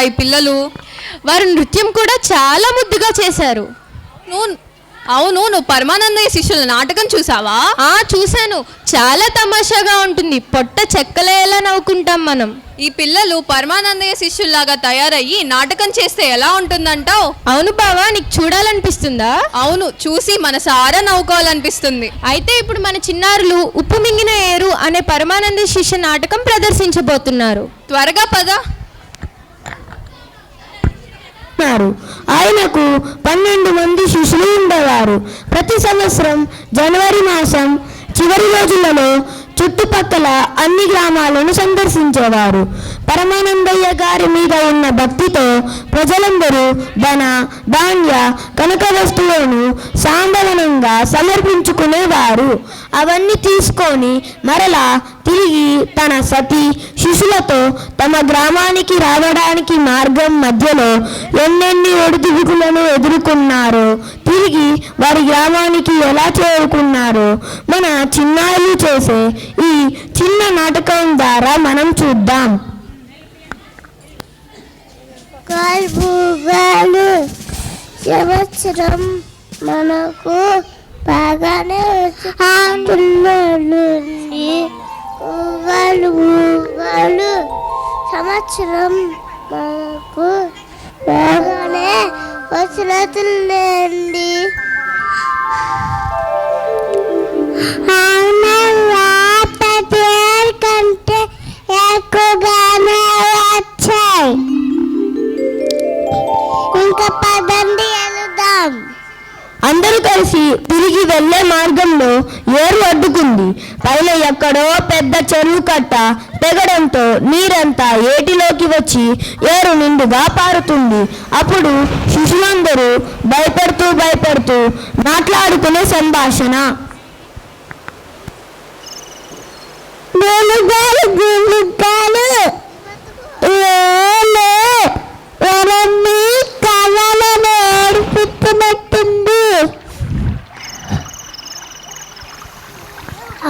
ఈ పిల్లలు వారు నృత్యం కూడా చాలా ముద్దుగా చేశారు. నువ్వు పరమానందయ్య శిష్యుల నాటకం చూసావా? చూశాను. చాలా తమాషాగా ఉంటుంది. పొట్ట చెక్కలేలా నవ్వుకుంటాం మనం. ఈ పిల్లలు పరమానందయ్య శిష్యుల్లాగా తయారయ్యి నాటకం చేస్తే ఎలా ఉంటుందంటావు? అవును బావా, నీకు చూడాలనిపిస్తుందా? అవును, చూసి మనసారా నవ్వుకోవాలనిపిస్తుంది. అయితే ఇప్పుడు మన చిన్నారులు ఉప్పు మింగిన ఏరు అనే పరమానంద శిష్య నాటకం ప్రదర్శించబోతున్నారు. త్వరగా పద. ఆయనకు 12 మంది శిష్యులు ఉండేవారు. ప్రతి సంవత్సరం జనవరి మాసం చివరి రోజులలో చుట్టుపక్కల అన్ని గ్రామాలను సందర్శించేవారు. పరమానందయ్య గారి మీద ఉన్న భక్తితో ప్రజలందరూ ధన ధాన్య కనక వస్తువులను సాంబవనంగా సమర్పించుకునేవారు. అవన్నీ తీసుకొని మరలా తిరిగి తన సతీ శిష్యులతో తమ గ్రామానికి రావడానికి మార్గం మధ్యలో ఎన్నెన్ని ఒడిదుడుకులను ఎదుర్కొన్నారో, తిరిగి వారి గ్రామానికి ఎలా చేరుకున్నారో మన చిన్నారులు చేసే ఈ చిన్న నాటకం ద్వారా మనం చూద్దాం. సంవత్సరం మనకు బాగానే సంవత్సరం మనకు బాగానే వచ్చినట్టుందండి. కంటే ఎక్కువగానే వచ్చాయి. ఇంకా పదండి వెళదాం. అందరూ కలిసి తిరిగి వెళ్లే మార్గంలో ఏరు అడ్డుకుంది. పైన ఎక్కడో పెద్ద చెరువు కట్ట తెగడంతో నీరంతా ఏటిలోకి వచ్చి ఏరు నిండుగా పారుతుంది. అప్పుడు శిష్యులందరూ భయపడుతూ మాట్లాడుకునే సంభాషణ.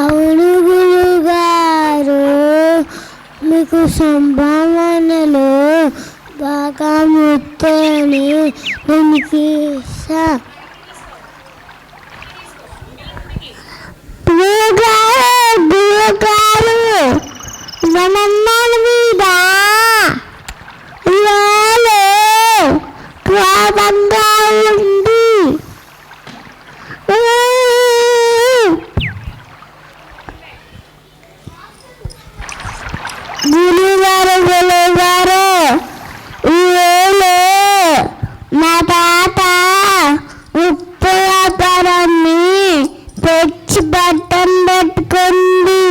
అవును గురుగారు, మీకు సంభావనలు బాగా ముట్టని నమ్మల మీద కోపంగా ఉంది. గురుగారు మా తాత ఉప్పు వ్యాపారాన్ని తెచ్చి బట్టం పెట్టుకుంది.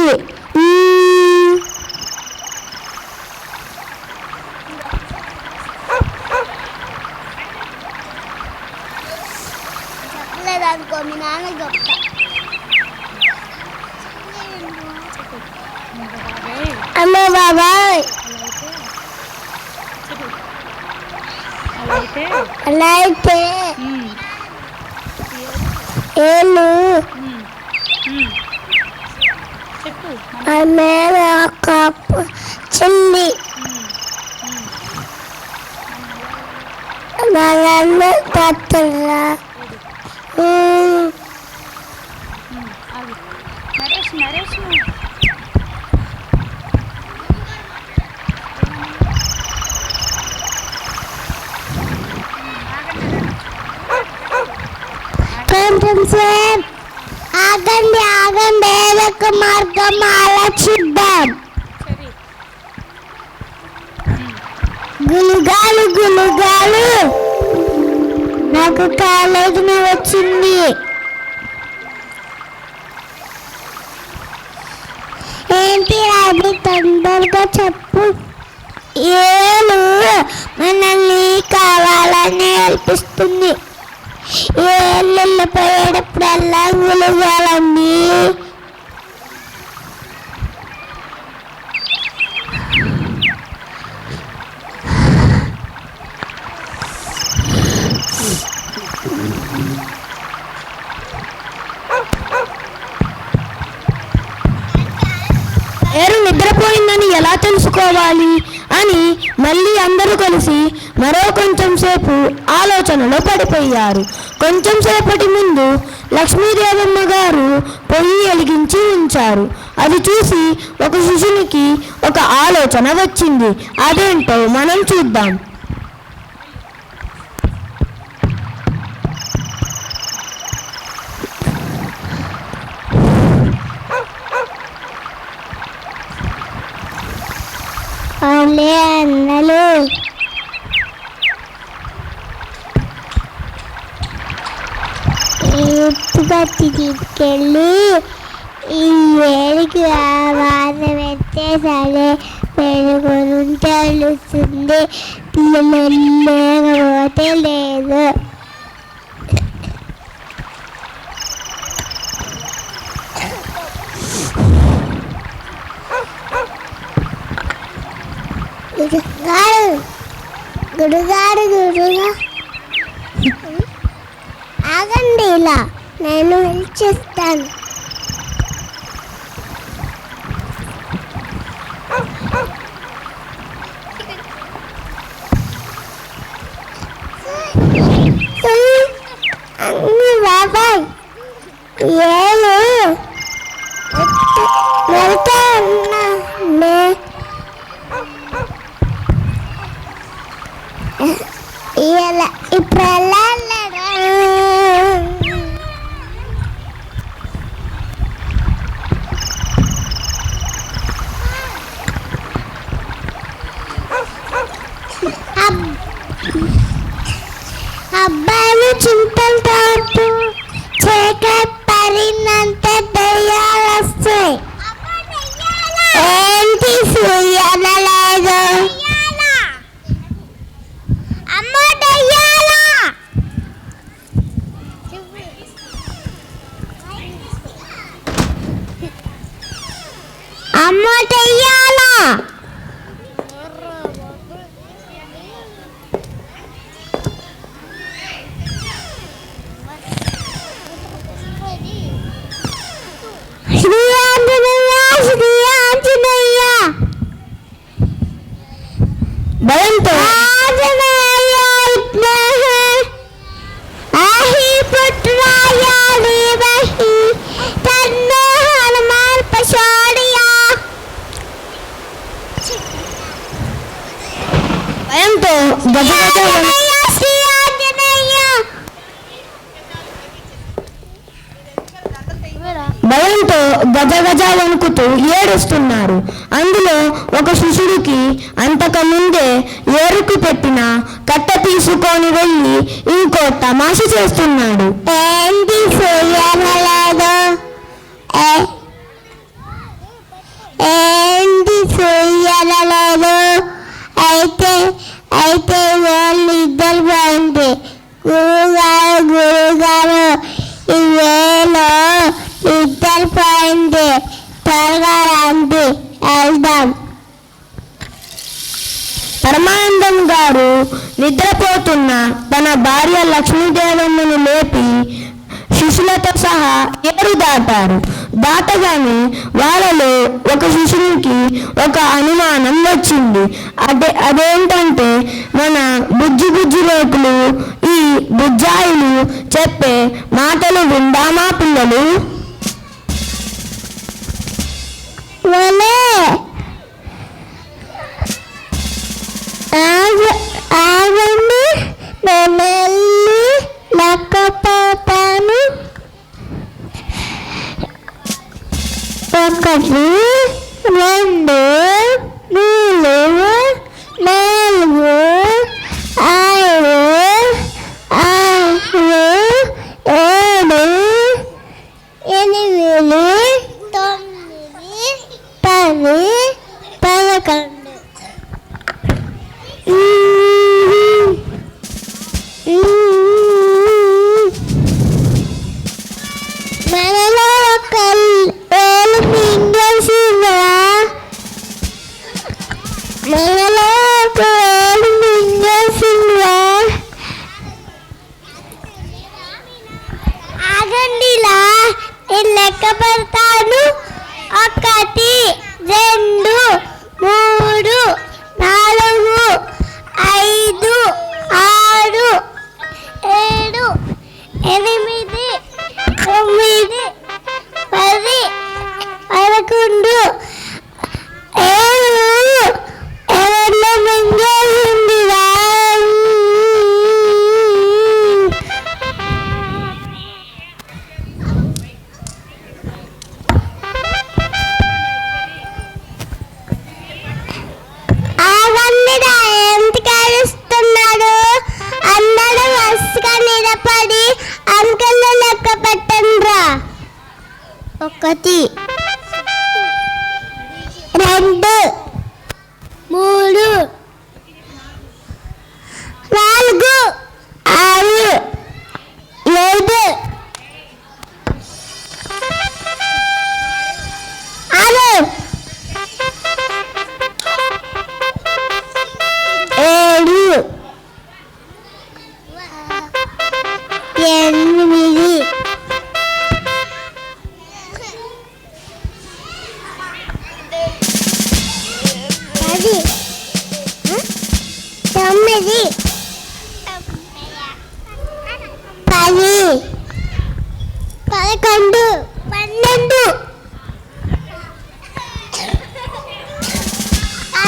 చెప్పలేదనుకో మీ నాన్న చెప్తా. అమ్మో బాబాయ్, అలా అయితే ఏళ్ళు ఆమె ఒక చిల్లి వాళ్ళ తత్తురా కొంచెం సేపు ఆగండి, ఏదొక మార్గం ఆలోచిద్దాం. గులుగాలు నాకు కాలేజీ వచ్చింది. ఏంటి అది, తొందరగా చెప్పు. ఏలు మనల్ని కావాలని నేర్పిస్తుంది. ఏళ్ళు పోయేటప్పుడల్లా గులుగాలండి. ఏరు నిద్రపో పోయిందని ఎలా తెలుసుకోవాలి అని మళ్ళీ అందరూ కలిసి మరో కొంచెం సేపు ఆలోచనలో పడిపోయారు. కొంచెం సేపటి ముందు లక్ష్మీదేవమ్మ గారు పొయ్యి వెలిగించి ఉంచారు. అది చూసి ఒక శిశునికి ఒక ఆలోచన వచ్చింది. అదేంటో మనం చూద్దాం. అవులే అన్నలు, ఎత్తుపట్టి తీసుకెళ్ళి ఈ వేడికి వాన పెట్టే సరే పెరుగుంటే తెలుస్తుంది, లేకపోతే లేదు. గురుగారు ఆగండి, ఇలా నేను పిలిచేస్తాను. బాబాయ్ ఏలు వెళ్తా ఉన్నా ఇప్పుడు అబ్బాయిలు చింతలు తాగుతూ చీకటి పడిందంటే దయ్యాలు వస్తాయి. ఏంటి సూర్యనలేదు? అమ్మో దయ్యాల! అమ్మో దయ్యాల! శ్రీ ఆంజనేయ, శ్రీ ఆంజనేయ! భయంతో భయంతో గజగజ వణుకుతూ ఏడుస్తున్నారు. అందులో ఒక శిశుడికి అంతకుముందే ఏరుకు పెట్టిన కట్ట తీసుకొని వెళ్ళి ఇంకో తమాషా చేస్తున్నాడు. ఏంటి సూర్యనలేదు? ఏంటి సూర్యనలేదు? అయితే వాళ్ళు ఇద్దరు పోయింది. గురుగారు ఈ వేలో ఇద్దరు పోయింది, త్వరగా రండి వెళ్దాం. పరమానందం గారు నిద్రపోతున్న తన భార్య లక్ష్మీదేవమ్మను లేపి శిశులతో సహా ఏరు దాటారు. దాటగానే వాళ్ళలో ఒక శిశునికి ఒక అనుమానం వచ్చింది. అదేంటంటే మన బుజ్జి రేకులు ఈ బుజ్జాయిలు చెప్పే మాటలు విందామా పిల్లలు? ఆగండి, నేను వెళ్ళి లెక్కపోతాను. 1 2 3 4 5 6 7 8 9 10 11. మనలో ఒక వేలు మింగేసిందా? మనలో ఒక వేలు మింగేసిందా? ఆగండిలా, నేను లెక్క పెడతాను. 1 2 వరుసగా నిలబడి అంకెలు లెక్క పెట్టండిరా. 1 2 3 4 5 7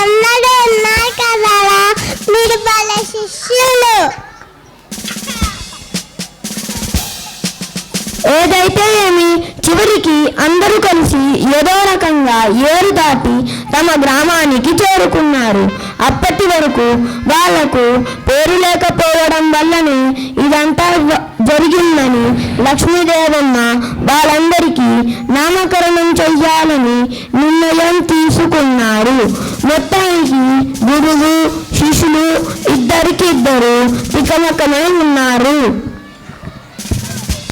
అందరూ ఉన్నారు కదా, మీరు వాళ్ళ శిష్యులు. ఏదైతే ఏమి, చివరికి అందరూ కలిసి ఏదో రకంగా ఏరు దాటి తమ గ్రామానికి చేరుకున్నారు. అప్పటి వరకు వాళ్లకు పేరు లేకపోవడం వల్లనే ఇదంతా జరిగిందని లక్ష్మీదేవమ్మ వాళ్ళందరికీ నామకరణం చెయ్యాలని నిర్ణయం తీసుకున్నారు. మొత్తానికి గురువు శిష్యులు ఇద్దరికిద్దరు తికమకమై ఉన్నారు.